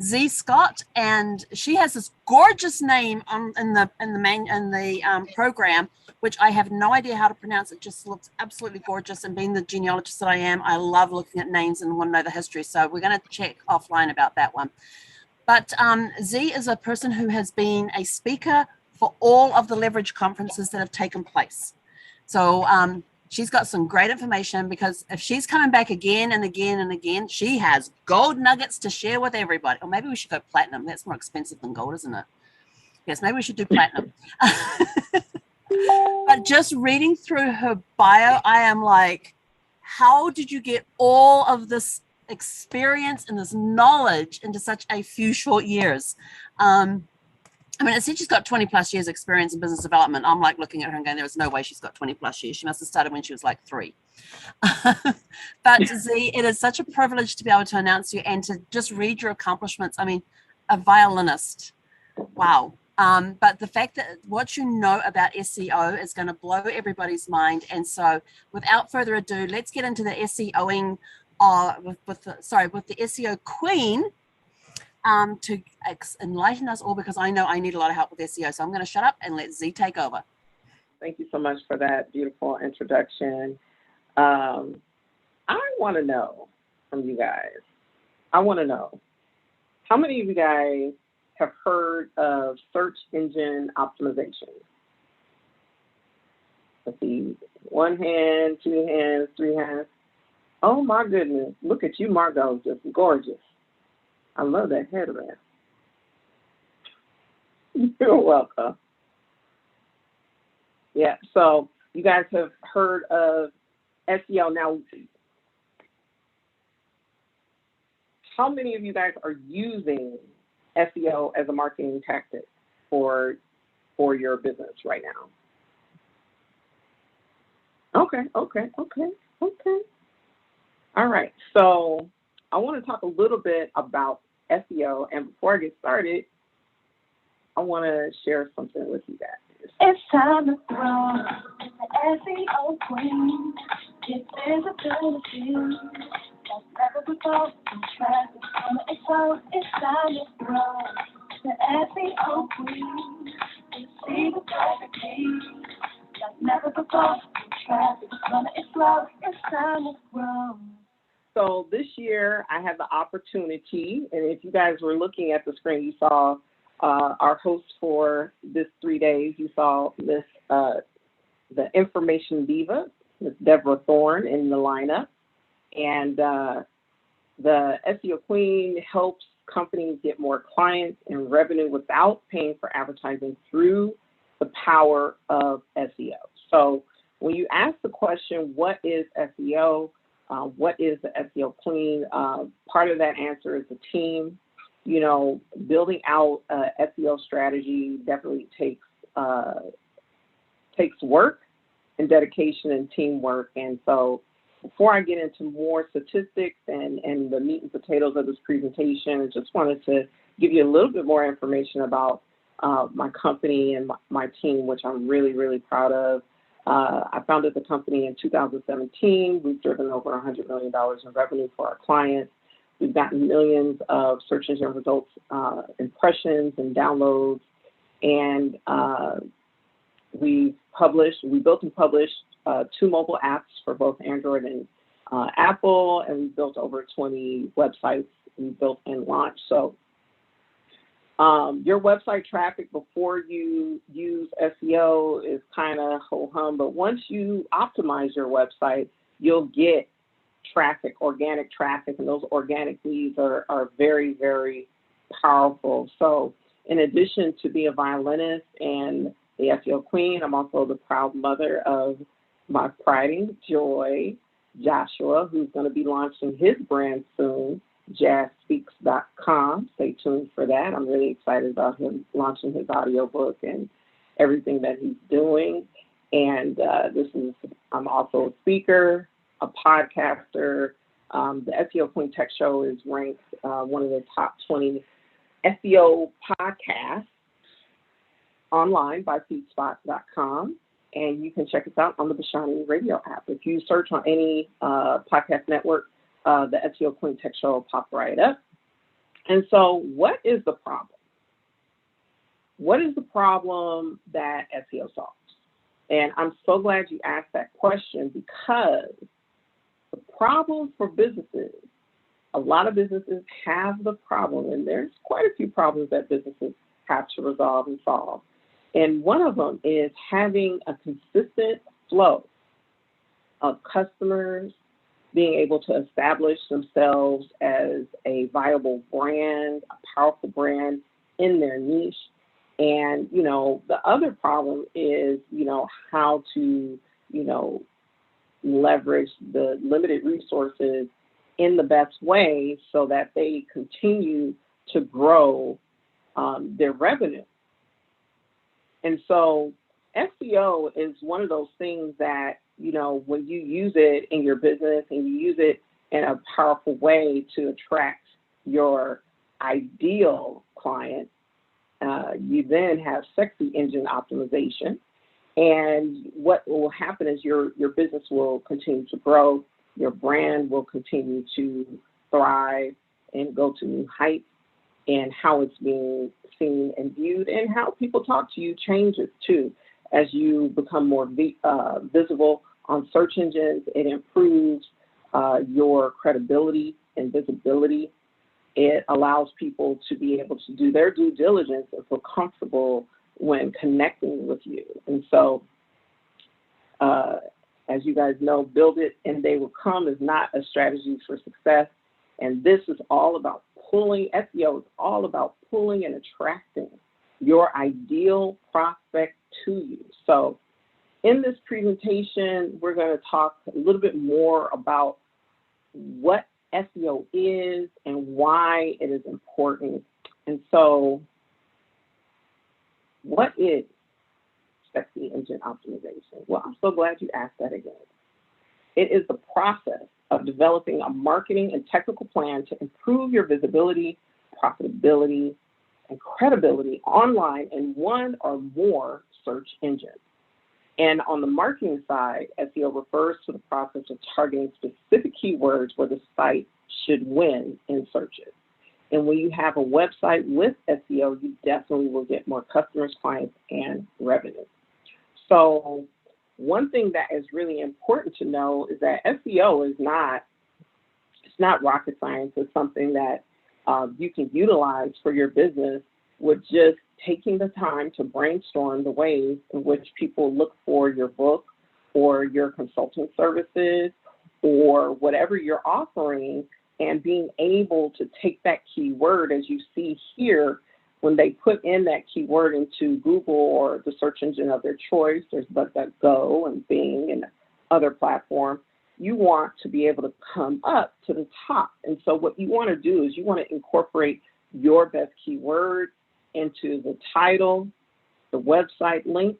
Zhe Scott, and she has this gorgeous name in the program, which I have no idea how to pronounce. It just looks absolutely gorgeous. And being the genealogist that I am, I love looking at names and want to know the history. So we're going to check offline about that one. But Zhe is a person who has been a speaker for all of the leverage conferences that have taken place. So she's got some great information, because if she's coming back again and again and again, she has gold nuggets to share with everybody. Or maybe we should go platinum. That's more expensive than gold, isn't it? Yes, maybe we should do platinum. But just reading through her bio, I am like, how did you get all of this experience and this knowledge into such a few short years? I mean, it said she's got 20 plus years experience in business development. I'm like looking at her and going, there is no way she's got 20 plus years. She must have started when she was like 3. But Zhe, it is such a privilege to be able to announce you and to just read your accomplishments. I mean, a violinist. Wow. But the fact that what you know about SEO is going to blow everybody's mind. And so without further ado, let's get into the SEOing with the SEO queen, to enlighten us all, because I know I need a lot of help with SEO. So I'm going to shut up and let Zhe take over. Thank you so much for that beautiful introduction. I want to know from you guys, how many of you guys have heard of search engine optimization? Let's see, 1 hand, 2 hands, 3 hands. Oh my goodness, look at you, Margot, just gorgeous. I love that headband. You're welcome. Yeah, so you guys have heard of SEO. Now, how many of you guys are using SEO as a marketing tactic for your business right now? Okay. All right, so I want to talk a little bit about SEO, and before I get started, I want to share something with you guys. It's time to throw the SEO queen. Get visibility. That's never before. Traffic on the expo. It's time to throw the SEO queen. See the traffic needs. Like never before. Traffic on the expo. It's time to grow. So this year, I had the opportunity, and if you guys were looking at the screen, you saw our host for this 3 days. You saw this, the Information Diva, Ms. Deborah Thorne, in the lineup. And the SEO Queen helps companies get more clients and revenue without paying for advertising through the power of SEO. So when you ask the question, what is SEO? What is the SEO Queen? Part of that answer is the team. You know, building out a SEO strategy definitely takes work and dedication and teamwork. And so before I get into more statistics and the meat and potatoes of this presentation, I just wanted to give you a little bit more information about my company and my team, which I'm really, really proud of. I founded the company in 2017. We've driven over $100 million in revenue for our clients. We've gotten millions of search engine results, impressions and downloads. And we built and published 2 mobile apps for both Android and Apple, and we built over 20 websites we built and launched. So your website traffic before you use SEO is kind of ho-hum, but once you optimize your website, you'll get traffic, organic traffic, and those organic leads are very, very powerful. So in addition to being a violinist and the SEO Queen, I'm also the proud mother of my pride and joy, Joshua, who's going to be launching his brand soon, jazzspeaks.com. Stay tuned for that. I'm really excited about him launching his audiobook and everything that he's doing. And I'm also a speaker, a podcaster. The SEO Queen Tech Show is ranked one of the top 20 SEO podcasts online by feedspot.com. And you can check us out on the Bashani Radio app. If you search on any podcast network, the SEO Queen Tech Show will pop right up. And so what is the problem? What is the problem that SEO solves? And I'm so glad you asked that question, because the problem for businesses, a lot of businesses have the problem, and there's quite a few problems that businesses have to resolve and solve. And one of them is having a consistent flow of customers, being able to establish themselves as a viable brand, a powerful brand in their niche. And, you know, the other problem is, you know, how to, you know, leverage the limited resources in the best way so that they continue to grow their revenue. And so SEO is one of those things that, you know, when you use it in your business and you use it in a powerful way to attract your ideal client, you then have sexy engine optimization. And what will happen is your business will continue to grow, your brand will continue to thrive and go to new heights, and how it's being seen and viewed and how people talk to you changes too. As you become more visible on search engines, it improves your credibility and visibility. It allows people to be able to do their due diligence and feel comfortable when connecting with you. And so, as you guys know, build it and they will come is not a strategy for success. And this is all about pulling, SEO is all about pulling and attracting your ideal prospect to you. So in this presentation, we're going to talk a little bit more about what SEO is and why it is important. And so what is sexy engine optimization? Well, I'm so glad you asked that again. It is the process of developing a marketing and technical plan to improve your visibility, profitability, and credibility online in one or more search engines. And on the marketing side, SEO refers to the process of targeting specific keywords where the site should win in searches. And when you have a website with SEO, you definitely will get more customers, clients, and revenue. So one thing that is really important to know is that SEO is not rocket science. It's something that you can utilize for your business with just taking the time to brainstorm the ways in which people look for your book or your consulting services or whatever you're offering, and being able to take that keyword, as you see here, when they put in that keyword into Google or the search engine of their choice, there's DuckDuckGo and Bing and other platforms, you want to be able to come up to the top. And so what you want to do is you want to incorporate your best keyword into the title, the website link,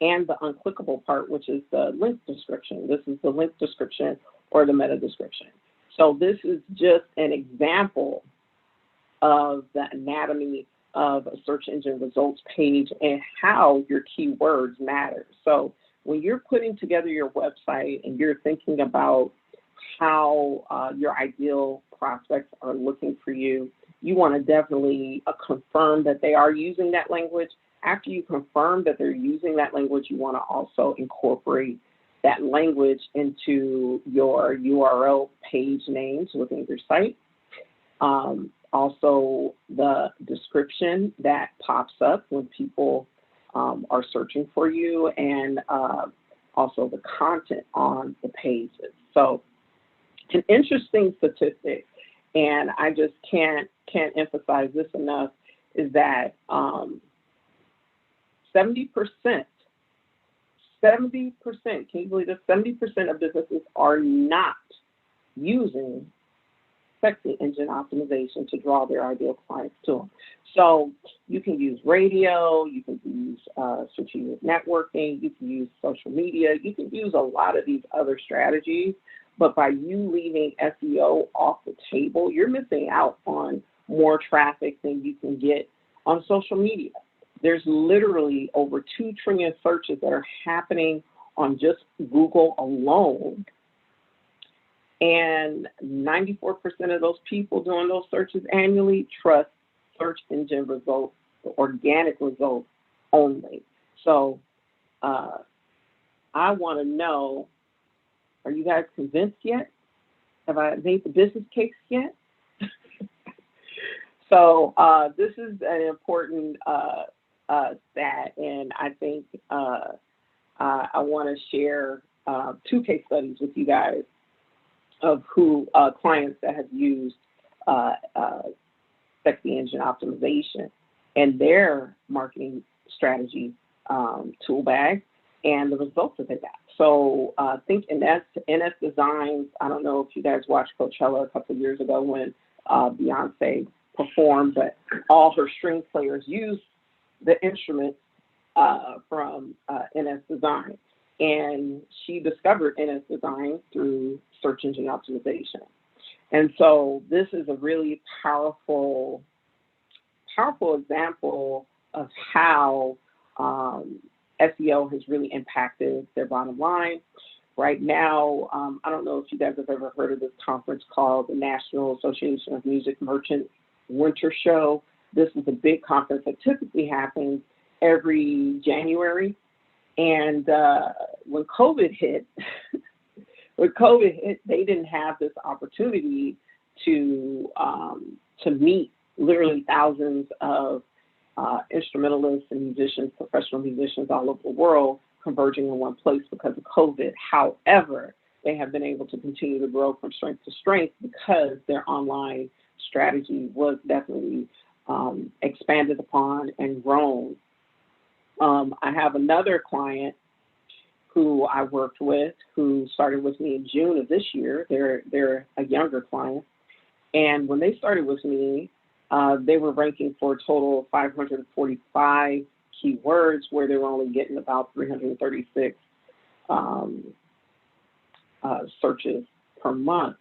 and the unclickable part, which is the link description. This is the link description or the meta description. So this is just an example of the anatomy of a search engine results page and how your keywords matter. So when you're putting together your website and you're thinking about how your ideal prospects are looking for you, you want to definitely confirm that they are using that language. After you confirm that they're using that language, you want to also incorporate that language into your URL page names within your site. Also, the description that pops up when people are searching for you, and also the content on the pages. So an interesting statistic, and I just can't emphasize this enough, is that 70%, can you believe this? 70% of businesses are not using sexy engine optimization to draw their ideal clients to them. So you can use radio, you can use strategic networking, you can use social media, you can use a lot of these other strategies, but by you leaving SEO off the table, you're missing out on more traffic than you can get on social media. There's literally over 2 trillion searches that are happening on just Google alone. And 94% of those people doing those searches annually trust search engine results, the organic results only. So I want to know, are you guys convinced yet? Have I made the business case yet? So this is an important stat, and I think I want to share 2 case studies with you guys of who clients that have used Sexy Engine Optimization and their marketing strategy tool bag and the results that they got. So think NS Designs. I don't know if you guys watched Coachella a couple of years ago when Beyonce performed, but all her string players used the instruments from NS Design. And she discovered NS Design through search engine optimization. And so this is a really powerful example of how SEO has really impacted their bottom line. Right now, I don't know if you guys have ever heard of this conference called the National Association of Music Merchants Winter Show. This is a big conference that typically happens every January. And when COVID hit, they didn't have this opportunity to meet literally thousands of instrumentalists and musicians, professional musicians all over the world converging in one place because of COVID. However, they have been able to continue to grow from strength to strength because their online strategy was definitely expanded upon and grown. I have another client who I worked with who started with me in June of this year. They're a younger client. And when they started with me, they were ranking for a total of 545 keywords where they were only getting about 336 searches per month.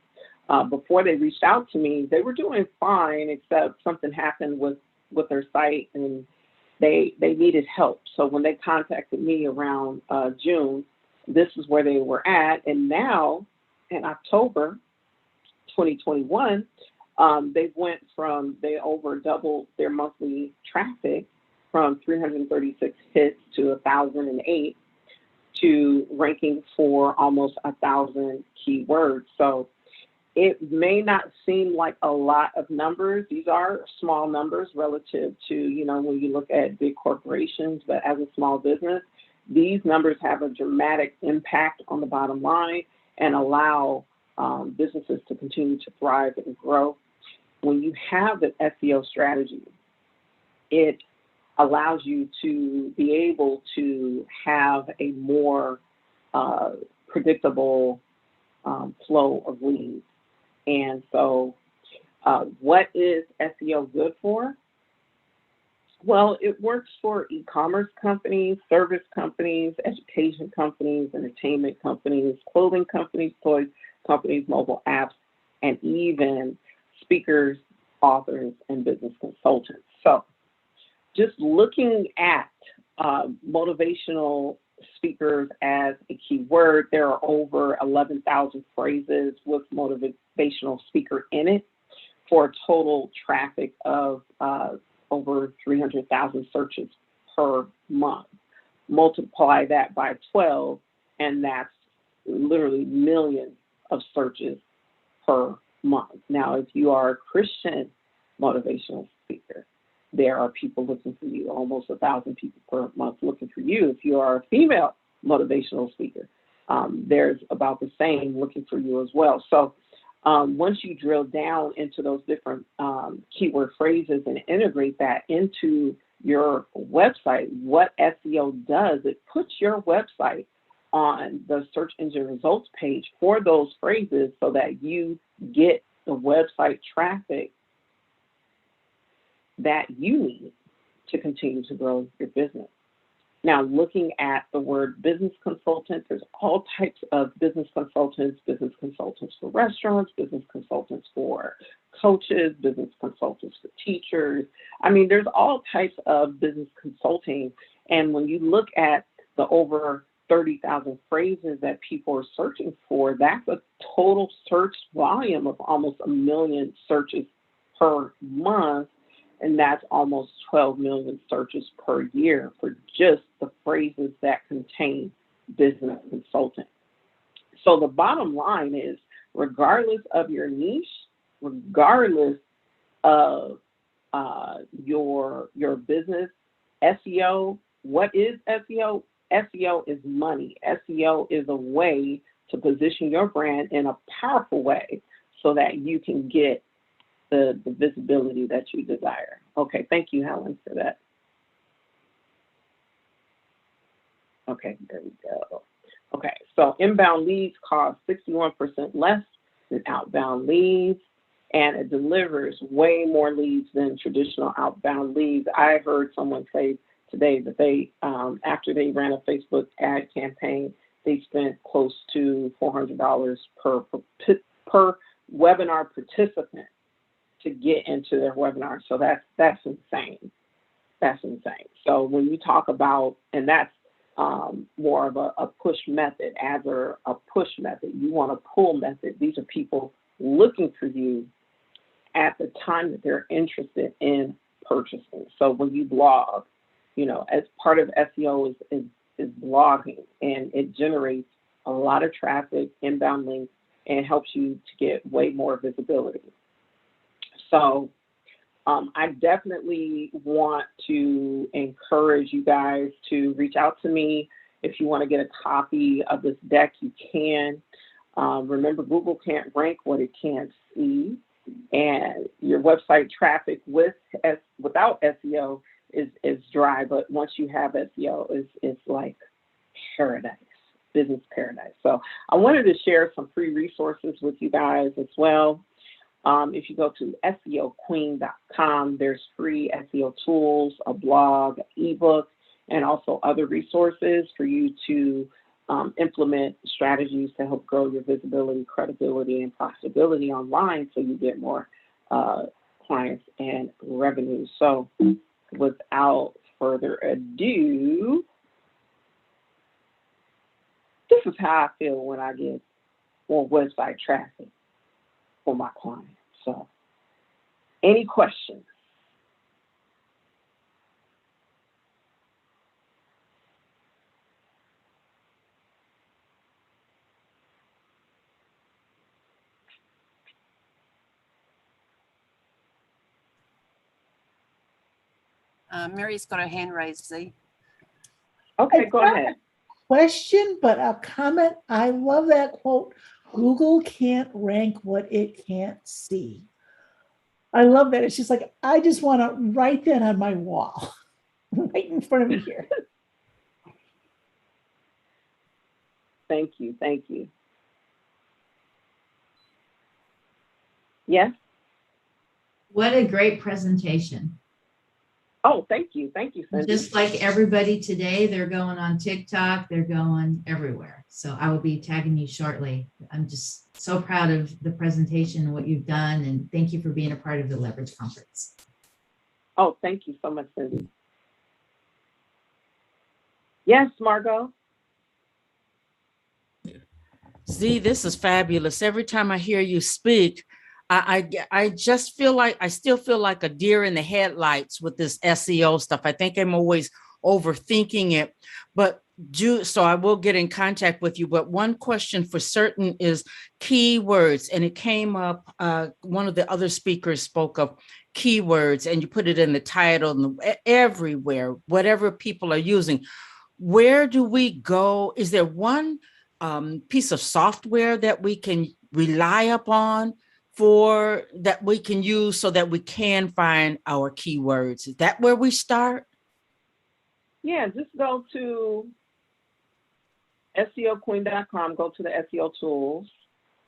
Before they reached out to me, they were doing fine, except something happened with their site and they needed help. So when they contacted me around June, this is where they were at. And now in October 2021, they over doubled their monthly traffic from 336 hits to 1,008 to ranking for almost 1,000 keywords. So it may not seem like a lot of numbers. These are small numbers relative to, when you look at big corporations, but as a small business, these numbers have a dramatic impact on the bottom line and allow businesses to continue to thrive and grow. When you have an SEO strategy, it allows you to be able to have a more predictable flow of leads. And so what is SEO good for? Well, it works for e-commerce companies, service companies, education companies, entertainment companies, clothing companies, toy companies, mobile apps, and even speakers, authors, and business consultants. So just looking at motivational speakers as a keyword, there are over 11,000 phrases with motivational speaker in it for a total traffic of over 300,000 searches per month. Multiply that by 12, and that's literally millions of searches per month. Now, if you are a Christian motivational speaker, there are people looking for you, almost 1,000 people per month looking for you. If you are a female motivational speaker, there's about the same looking for you as well. So once you drill down into those different keyword phrases and integrate that into your website, what SEO does, it puts your website on the search engine results page for those phrases so that you get the website traffic that you need to continue to grow your business. Now, looking at the word business consultant, there's all types of business consultants for restaurants, business consultants for coaches, business consultants for teachers. I mean, there's all types of business consulting. And when you look at the over 30,000 phrases that people are searching for, that's a total search volume of almost 1 million searches per month. And that's almost 12 million searches per year for just the phrases that contain business consulting. So the bottom line is, regardless of your niche, regardless of your business, SEO, what is SEO? SEO is money. SEO is a way to position your brand in a powerful way so that you can get the visibility that you desire. Okay, thank you, Helen, for that. Okay, there we go. Okay, so inbound leads cost 61% less than outbound leads, and it delivers way more leads than traditional outbound leads. I heard someone say today that they, after they ran a Facebook ad campaign, they spent close to $400 per webinar participant to get into their webinar. So that's insane. That's insane. So when you talk about, and that's more of a push method, ads are a push method. You want a pull method. These are people looking for you at the time that they're interested in purchasing. So when you blog, you know, as part of SEO is blogging, and it generates a lot of traffic, inbound links, and helps you to get way more visibility. So I definitely want to encourage you guys to reach out to me. If you want to get a copy of this deck, you can. Remember, Google can't rank what it can't see, and your website traffic without SEO is dry, but once you have SEO, it's like paradise, business paradise. So I wanted to share some free resources with you guys as well. If you go to SEOqueen.com, there's free SEO tools, a blog, ebook, and also other resources for you to implement strategies to help grow your visibility, credibility, and profitability online so you get more clients and revenue. So without further ado, this is how I feel when I get more website traffic for my clients. So any questions? Mary's got her hand raised, Z. Okay, go ahead. Question, but a comment. I love that quote. Google can't rank what it can't see. I love that. It's just like, I just want to write that on my wall right in front of me here. Thank you. Thank you. Yes? What a great presentation. Oh, thank you. Thank you, Cindy. Just like everybody today, they're going on TikTok, they're going everywhere. So I will be tagging you shortly. I'm just so proud of the presentation and what you've done. And thank you for being a part of the Leverage Conference. Oh, thank you so much, Cindy. Yes, Margot. Z, this is fabulous. Every time I hear you speak, I just feel like, I still feel like a deer in the headlights with this SEO stuff. I think I'm always overthinking it, but so I will get in contact with you. But one question for certain is keywords, and it came up, one of the other speakers spoke of keywords, and you put it in the title and everywhere, whatever people are using. Where do we go? Is there one piece of software that we can rely upon for that we can use so that we can find our keywords? Is that where we start? Yeah, just go to SEOqueen.com, go to the SEO tools,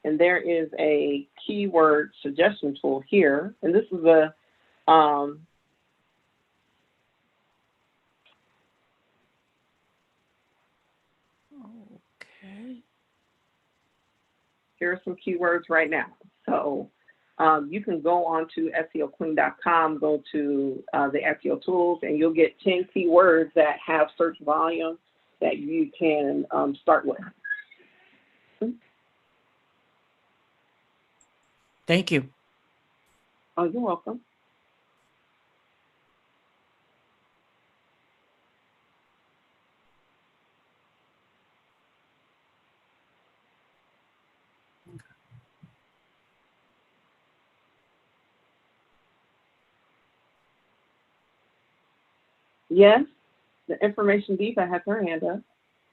and there is a keyword suggestion tool here. And this is a Okay. here are some keywords right now. So you can go on to SEOqueen.com, go to the SEO tools, and you'll get 10 keywords that have search volume that you can start with. Thank you. Oh, you're welcome. Yes, the information diva has her hand up.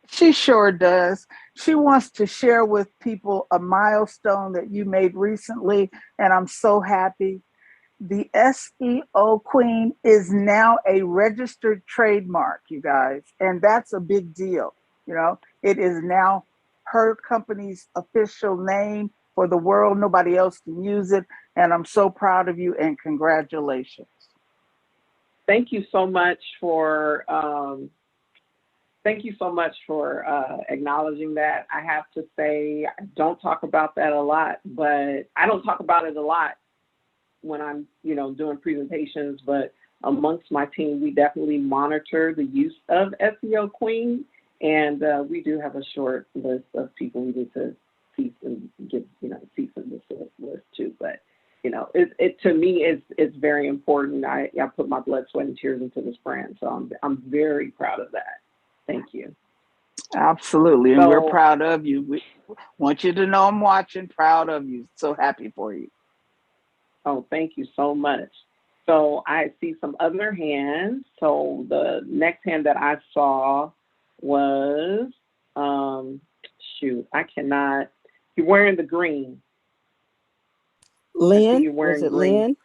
She sure does. She wants to share with people a milestone that you made recently, and I'm so happy. The SEO Queen is now a registered trademark, you guys, and that's a big deal. You know, it is now her company's official name for the world. Nobody else can use it, and I'm so proud of you and congratulations. Thank you so much for acknowledging that. I have to say, I don't talk about that a lot, but I don't talk about it a lot when I'm, doing presentations, but amongst my team, we definitely monitor the use of SEO Queen, and we do have a short list of people we need to cease and cease and desist list too. But it to me is very important. I put my blood, sweat, and tears into this brand, so I'm very proud of that. Thank you. Absolutely, and we're proud of you. We want you to know I'm watching, proud of you. So happy for you. Oh, thank you so much. So I see some other hands. So the next hand that I saw was, I cannot, you're wearing the green. Lynn, was it green. Lynn?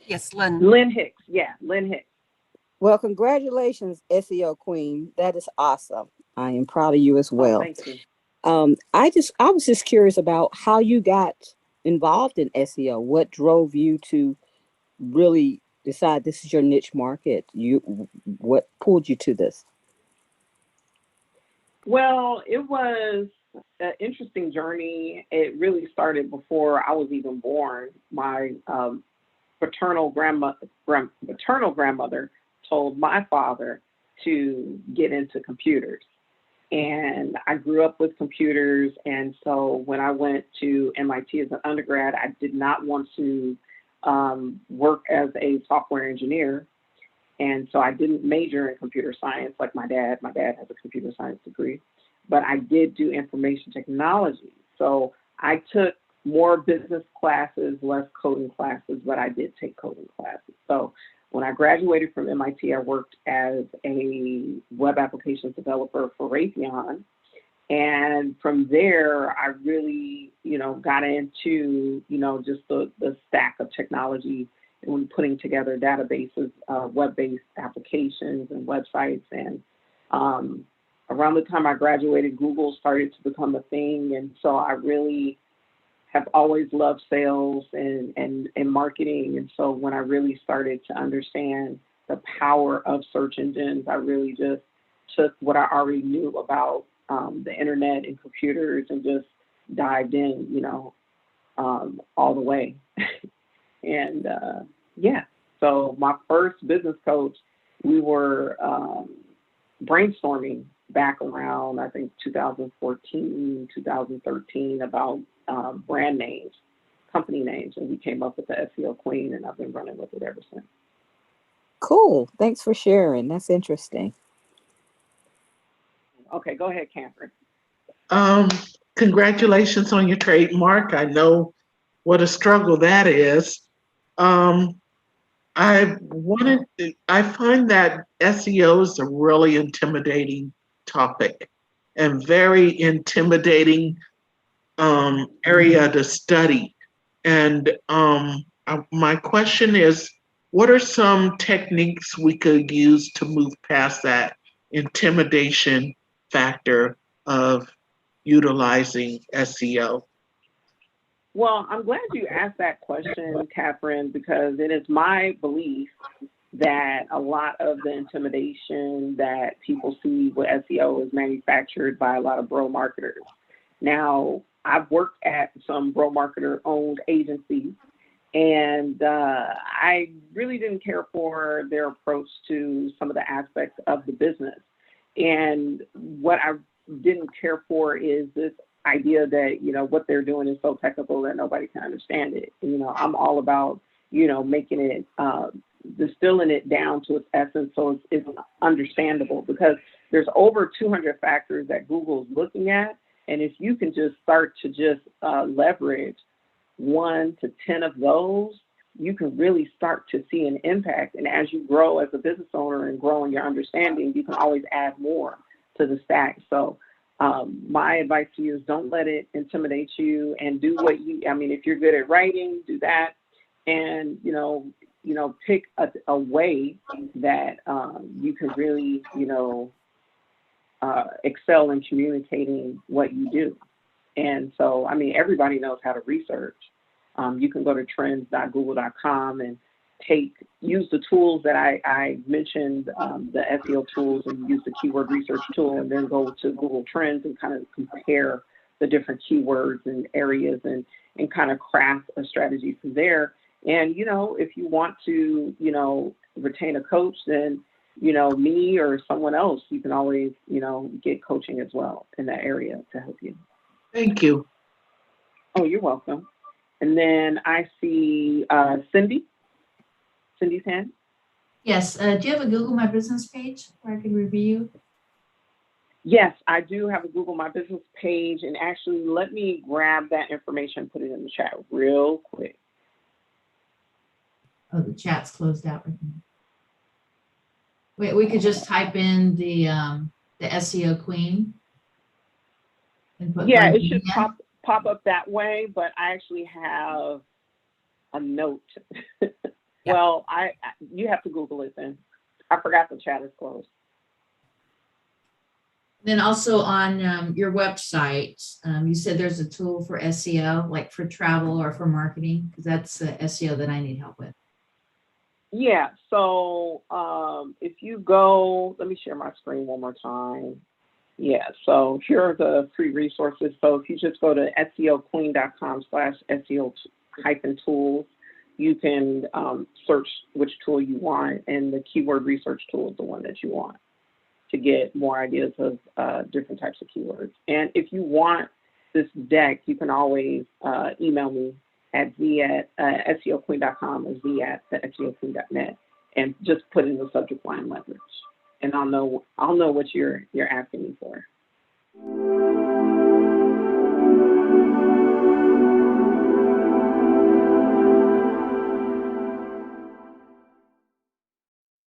Yes, Lynn. Lynn Hicks, yeah, Lynn Hicks. Well, congratulations, SEO Queen. That is awesome. I am proud of you as well. Oh, thank you. I was just curious about how you got involved in SEO. What drove you to really decide this is your niche market? What pulled you to this? Well, it was an interesting journey. It really started before I was even born. My maternal grandmother told my father to get into computers. And I grew up with computers. And so when I went to MIT as an undergrad, I did not want to work as a software engineer. And so I didn't major in computer science like my dad. My dad has a computer science degree, but I did do information technology. So I took more business classes, less coding classes, but I did take coding classes. So when I graduated from MIT, I worked as a web applications developer for Raytheon. And from there, I really, got into, just the stack of technology and putting together databases, web-based applications and websites. And around the time I graduated, Google started to become a thing. And so I really have always loved sales and marketing. And so when I really started to understand the power of search engines, I really just took what I already knew about the internet and computers and just dived in, all the way. And so my first business coach, we were brainstorming back around, I think, 2014, 2013 about brand names, company names, and we came up with the SEO Queen, and I've been running with it ever since. Cool. Thanks for sharing. That's interesting. Okay, go ahead, Catherine. Congratulations on your trademark. I know what a struggle that is. I find that SEO is a really intimidating topic and very intimidating area to study. And my question is, what are some techniques we could use to move past that intimidation factor of utilizing SEO? Well, I'm glad you asked that question, Catherine, because it is my belief that a lot of the intimidation that people see with SEO is manufactured by a lot of bro marketers. Now, I've worked at some bro marketer owned agencies, and I really didn't care for their approach to some of the aspects of the business. And what I didn't care for is this idea that, you know, what they're doing is so technical that nobody can understand it. You know, I'm all about, you know, making it, distilling it down to its essence so it's understandable, because there's over 200 factors that Google is looking at. And if you can just start to just leverage 1 to 10 of those, you can really start to see an impact. And as you grow as a business owner and grow in your understanding, you can always add more to the stack. So my advice to you is don't let it intimidate you, and do what you, I mean, if you're good at writing, do that. And, you know, pick a way that you can really, you know, excel in communicating what you do. And so, I mean, everybody knows how to research. You can go to trends.google.com and use the tools that I mentioned, the SEO tools, and use the keyword research tool, and then go to Google Trends and kind of compare the different keywords and areas, and kind of craft a strategy from there. And, you know, if you want to, you know, retain a coach, then, you know, me or someone else, you can always, you know, get coaching as well in that area to help you. Thank you. Oh, you're welcome. And then I see Cindy's hand. Yes. Do you have a Google My Business page where I could review? Yes, I do have a Google My Business page. And actually, let me grab that information and put it in the chat real quick. Oh, the chat's closed out right now. Wait, we could just type in the SEO Queen. And put Yeah, my it should name. pop up that way, but I actually have a note. Well, you have to Google it then. I forgot the chat is closed. Then also on your website, you said there's a tool for SEO, like for travel or for marketing, because that's the SEO that I need help with. Yeah, so if you go, let me share my screen one more time. Yeah, so here are the free resources. So if you just go to seoqueen.com/SEO-tools, you can search which tool you want, and the keyword research tool is the one that you want to get more ideas of different types of keywords. And if you want this deck, you can always email me at z@seoqueen.com or z@seoqueen.net, and just put in the subject line leverage, and I'll know what you're asking me for.